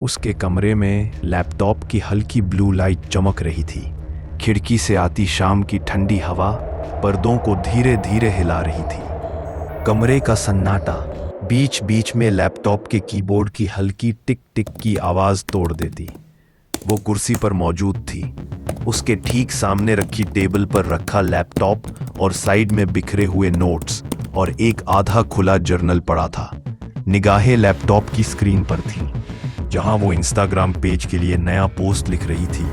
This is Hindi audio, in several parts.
उसके कमरे में लैपटॉप की हल्की ब्लू लाइट चमक रही थी। खिड़की से आती शाम की ठंडी हवा पर्दों को धीरे धीरे हिला रही थी। कमरे का सन्नाटा बीच बीच में लैपटॉप के कीबोर्ड की हल्की टिक टिक की आवाज तोड़ देती। वो कुर्सी पर मौजूद थी। उसके ठीक सामने रखी टेबल पर रखा लैपटॉप और साइड में बिखरे हुए नोट्स और एक आधा खुला जर्नल पड़ा था। निगाहें लैपटॉप की स्क्रीन पर थी, जहां वो इंस्टाग्राम पेज के लिए नया पोस्ट लिख रही थी।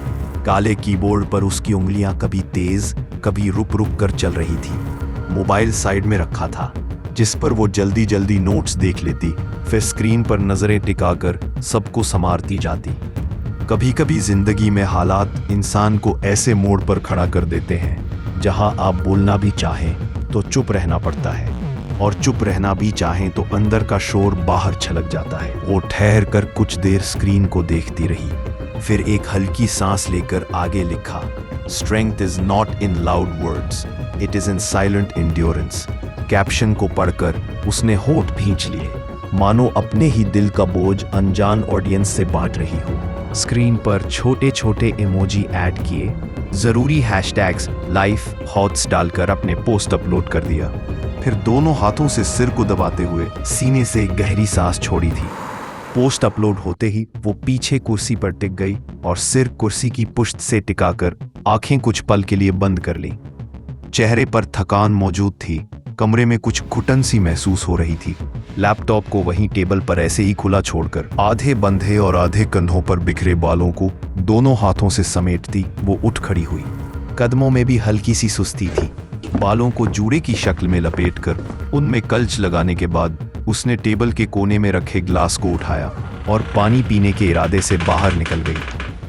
काले कीबोर्ड पर उसकी उंगलियां कभी तेज कभी रुक रुक कर चल रही थी। मोबाइल साइड में रखा था, जिस पर वो जल्दी जल्दी नोट्स देख लेती, फिर स्क्रीन पर नजरें टिकाकर सबको संवारती जाती। कभी कभी जिंदगी में हालात इंसान को ऐसे मोड़ पर खड़ा कर देते हैं जहां आप बोलना भी चाहें तो चुप रहना पड़ता है, और चुप रहना भी चाहें तो अंदर का शोर बाहर छलक जाता है। वो ठहर कर कुछ देर स्क्रीन को देखती रही, फिर एक हल्की सांस लेकर आगे लिखा, strength is not in loud words, it is in silent endurance. Caption को पढ़कर उसने होठ भींच लिए, मानो अपने ही दिल का बोझ अनजान ऑडियंस से बांट रही हो। स्क्रीन पर छोटे छोटे इमोजी ऐड किए, जरूरी हैशटैग्स लाइफ हॉट्स डालकर अपने पोस्ट अपलोड कर दिया। फिर दोनों हाथों से सिर को दबाते हुए सीने से एक गहरी सांस छोड़ी थी। पोस्ट अपलोड होते ही वो पीछे कुर्सी पर टिक गई और सिर कुर्सी की पुश्त से टिकाकर आंखें कुछ पल के लिए बंद कर ली। चेहरे पर थकान मौजूद थी, कमरे में कुछ घुटन सी महसूस हो रही थी। लैपटॉप को वहीं टेबल पर ऐसे ही खुला छोड़कर आधे बंधे और आधे कंधों पर बिखरे बालों को दोनों हाथों से समेटती वो उठ खड़ी हुई। कदमों में भी हल्की सी सुस्ती थी। बालों को जूड़े की शक्ल में लपेटकर उनमें कल्च लगाने के बाद उसने टेबल के कोने में रखे ग्लास को उठाया और पानी पीने के इरादे से बाहर निकल गई।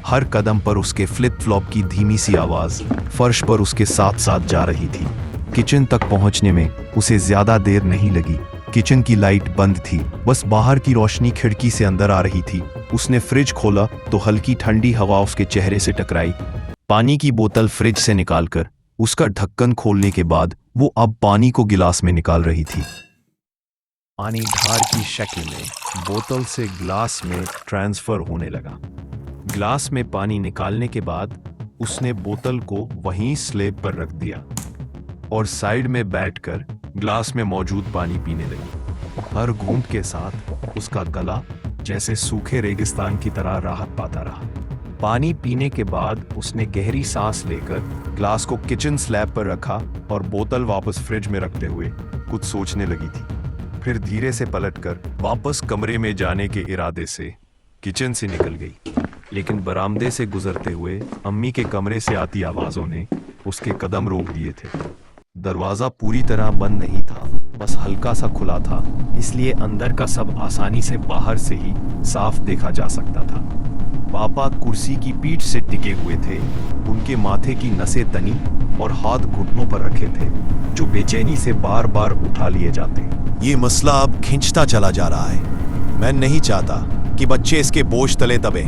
हर कदम पर उसके फ्लिप फ्लॉप की धीमी सी आवाज फर्श पर उसके साथ साथ जा रही थी। किचन तक पहुंचने में उसे ज्यादा देर नहीं लगी। किचन की लाइट बंद थी, बस बाहर की रोशनी खिड़की से अंदर आ रही थी। उसने फ्रिज खोला तो हल्की ठंडी हवा उसके चेहरे से टकराई। पानी की बोतल फ्रिज से निकालकर उसका ढक्कन खोलने के बाद वो अब पानी को गिलास में निकाल रही थी। पानी धार की शक्ल में बोतल से ग्लास में ट्रांसफर होने लगा। ग्लास में पानी निकालने के बाद उसने बोतल को वहीं स्लेब पर रख दिया और साइड में बैठकर ग्लास में मौजूद पानी पीने लगी। हर घूंट के साथ उसका गला जैसे सूखे रेगिस्तान की तरह राहत पाता रहा। पानी पीने के बाद उसने गहरी सांस लेकर ग्लास को किचन स्लैब पर रखा और बोतल वापस फ्रिज में रखते हुए कुछ सोचने लगी थी। फिर धीरे से पलटकर वापस कमरे में जाने के इरादे से किचन से निकल गई, लेकिन बरामदे से गुजरते हुए अम्मी के कमरे से आती आवाजों ने उसके कदम रोक दिए थे। दरवाजा पूरी तरह बंद नहीं था, बस हल्का सा खुला था, इसलिए अंदर का सब आसानी से बाहर से ही साफ देखा जा सकता था। पापा कुर्सी की पीठ से टिके हुए थे। उनके माथे की नसें तनी और हाथ घुटनों पर रखे थे, जो बेचैनी से बार बार उठा लिए जाते। ये मसला अब खिंचता चला जा रहा है। मैं नहीं चाहता कि बच्चे इसके बोझ तले दबे।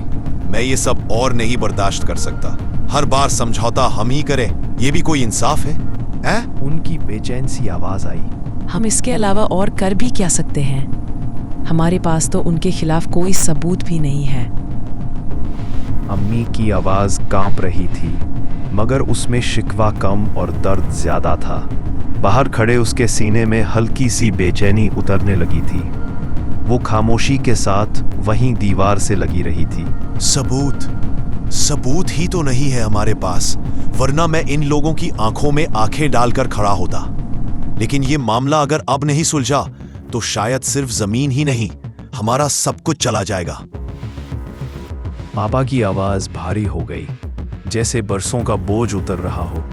मैं ये सब और नहीं बर्दाश्त कर सकता। हर बार समझौता हम ही करें, ये भी कोई इंसाफ है? उनकी बेचैन सी आवाज आई। हम इसके अलावा और कर भी क्या सकते हैं? हमारे पास तो उनके खिलाफ कोई सबूत भी नहीं है। अम्मी की आवाज कांप रही थी, मगर उसमें शिकवा कम और दर्द ज्यादा था। बाहर खड़े उसके सीने में हल्की सी बेचैनी उतरने लगी थी। वो खामोशी के साथ वहीं दीवार से लगी रही थी। सबूत ही तो नहीं है हमारे पास, वरना मैं इन लोगों की आंखों में आंखें डालकर खड़ा होता। लेकिन ये मामला अगर अब नहीं सुलझा तो शायद सिर्फ जमीन ही नहीं, हमारा सब कुछ चला जाएगा। पापा की आवाज भारी हो गई, जैसे बरसों का बोझ उतर रहा हो।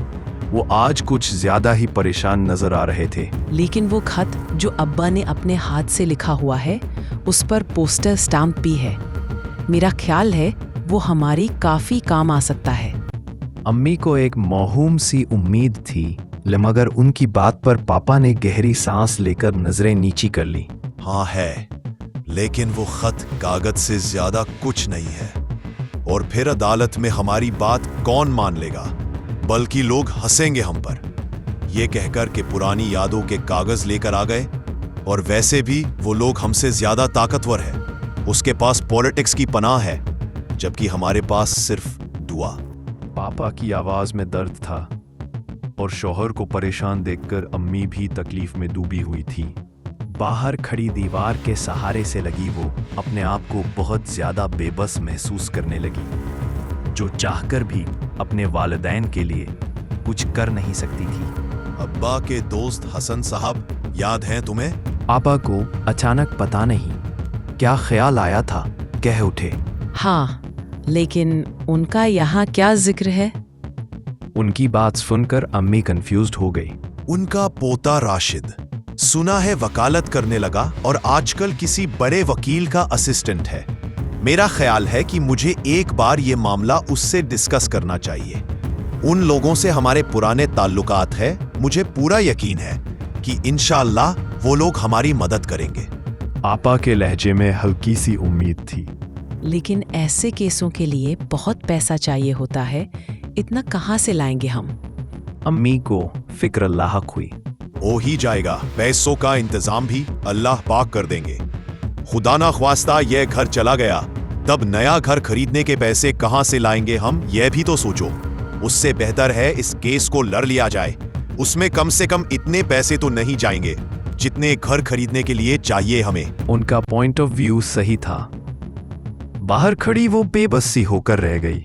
वो आज कुछ ज्यादा ही परेशान नजर आ रहे थे। लेकिन वो खत जो अब्बा ने अपने हाथ से लिखा हुआ है, उस पर पोस्टर स्टाम्प भी है। मेरा ख्याल है वो हमारी काफी काम आ सकता है। अम्मी को एक मौहूम सी उम्मीद थी, मगर उनकी बात पर पापा ने गहरी सांस लेकर नजरें नीची कर ली। हाँ है, लेकिन वो खत कागज से ज्यादा कुछ नहीं है। और फिर अदालत में हमारी बात कौन मान लेगा? बल्कि लोग हंसेंगे हम पर, ये कहकर कि पुरानी यादों के कागज लेकर आ गए। और वैसे भी वो लोग हमसे ज्यादा ताकतवर है। उसके पास पॉलिटिक्स की पनाह है, जबकि हमारे पास सिर्फ दुआ। पापा की आवाज में दर्द था और शौहर को परेशान देखकर अम्मी भी तकलीफ में डूबी हुई थी। बाहर खड़ी दीवार के सहारे से लगी वो अपने आप को बहुत ज्यादा बेबस महसूस करने लगी, जो चाहकर भी अपने वालिदैन के लिए कुछ कर नहीं सकती थी। अब्बा के दोस्त हसन साहब याद हैं तुम्हें? पापा को अचानक पता नहीं क्या ख्याल आया था, कह उठे, हाँ, लेकिन उनका यहाँ क्या जिक्र है? उनकी बात सुनकर अम्मी कंफ्यूज्ड हो गई। उनका पोता राशिद सुना है वकालत करने लगा और आजकल किसी बड़े वकील का असिस्टेंट है। मेरा ख्याल है कि मुझे एक बार ये मामला उससे डिस्कस करना चाहिए। उन लोगों से हमारे पुराने ताल्लुकात है, मुझे पूरा यकीन है कि इंशाअल्लाह वो लोग हमारी मदद करेंगे। पापा के लहजे में हल्की सी उम्मीद थी। लेकिन ऐसे केसों के लिए बहुत पैसा चाहिए होता है, इतना कहाँ से लाएंगे हम? अम्मी को फिक्र लाहक हुई। हो ही जाएगा, पैसों का इंतजाम भी अल्लाह पाक कर देंगे। खुदा ना ख्वास्ता यह घर चला गया, तब नया घर खरीदने के पैसे कहां से लाएंगे हम, यह भी तो सोचो। उससे बेहतर है इस केस को लड़ लिया जाए। उसमें कम से कम इतने पैसे तो नहीं जाएंगे जितने घर खरीदने के लिए चाहिए हमें। उनका पॉइंट ऑफ व्यू सही था। बाहर खड़ी वो बेबस सी होकर रह गई।